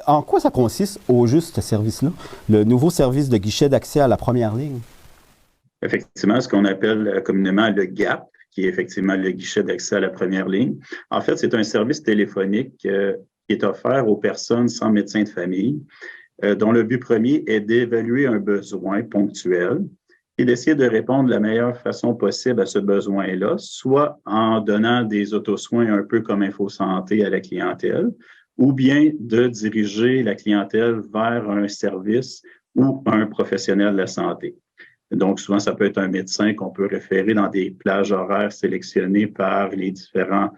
En quoi ça consiste au juste ce service-là, le nouveau service de guichet d'accès à la première ligne? Effectivement, ce qu'on appelle communément le GAP, qui est effectivement le guichet d'accès à la première ligne. En fait, c'est un service téléphonique qui est offert aux personnes sans médecin de famille, dont le but premier est d'évaluer un besoin ponctuel et d'essayer de répondre de la meilleure façon possible à ce besoin-là, soit en donnant des autosoins un peu comme InfoSanté à la clientèle, ou bien de diriger la clientèle vers un service ou un professionnel de la santé. Donc, souvent, ça peut être un médecin qu'on peut référer dans des plages horaires sélectionnées par les différents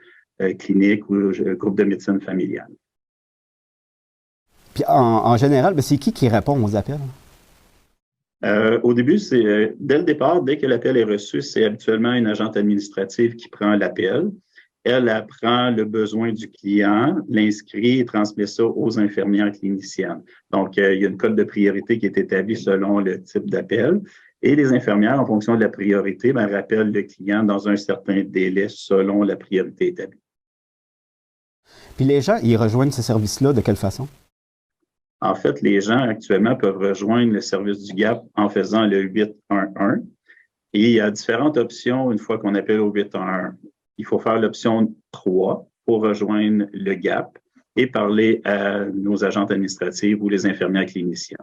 cliniques ou groupes de médecine familiale. Puis en général, ben, c'est qui répond aux appels? Au début, dès le départ, dès que l'appel est reçu, c'est habituellement une agente administrative qui prend l'appel. Elle apprend le besoin du client, l'inscrit et transmet ça aux infirmières cliniciennes. Donc, il y a une cote de priorité qui est établie selon le type d'appel. Et les infirmières, en fonction de la priorité, ben, rappellent le client dans un certain délai selon la priorité établie. Puis les gens, ils rejoignent ce service-là de quelle façon? En fait, les gens actuellement peuvent rejoindre le service du GAP en faisant le 811. Et il y a différentes options une fois qu'on appelle au 811. Il faut faire l'option 3 pour rejoindre le GAP et parler à nos agentes administratives ou les infirmières cliniciens.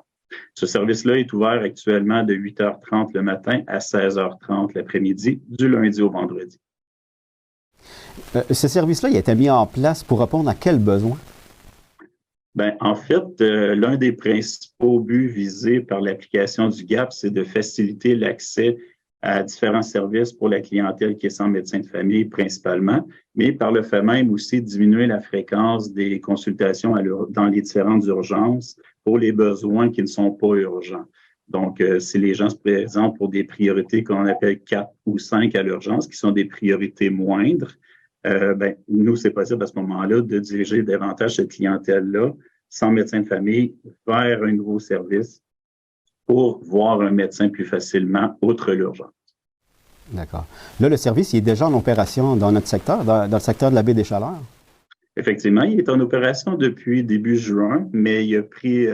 Ce service-là est ouvert actuellement de 8h30 le matin à 16h30 l'après-midi, du lundi au vendredi. Ce service-là, il a été mis en place pour répondre à quel besoin? Ben, en fait, l'un des principaux buts visés par l'application du GAP, c'est de faciliter l'accès à différents services pour la clientèle qui est sans médecin de famille principalement, mais par le fait même aussi diminuer la fréquence des consultations dans les différentes urgences pour les besoins qui ne sont pas urgents. Donc, si les gens se présentent pour des priorités qu'on appelle 4 ou 5 à l'urgence, qui sont des priorités moindres, ben, nous, c'est possible à ce moment-là de diriger davantage cette clientèle-là sans médecin de famille vers un nouveau service pour voir un médecin plus facilement, outre l'urgence. D'accord. Là, le service, il est déjà en opération dans notre secteur, dans le secteur de la baie des Chaleurs. Effectivement, il est en opération depuis début juin, mais il a pris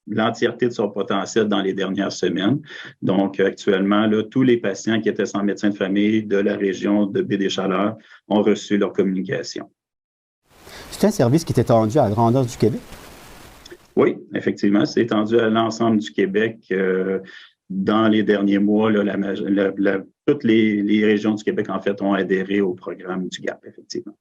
l'entièreté de son potentiel dans les dernières semaines. Donc, actuellement, là, tous les patients qui étaient sans médecin de famille de la région de Baie-des-Chaleurs ont reçu leur communication. C'est un service qui est étendu à la grandeur du Québec? Oui, effectivement, c'est étendu à l'ensemble du Québec. Dans les derniers mois, là, toutes les régions du Québec, en fait, ont adhéré au programme du GAP, effectivement.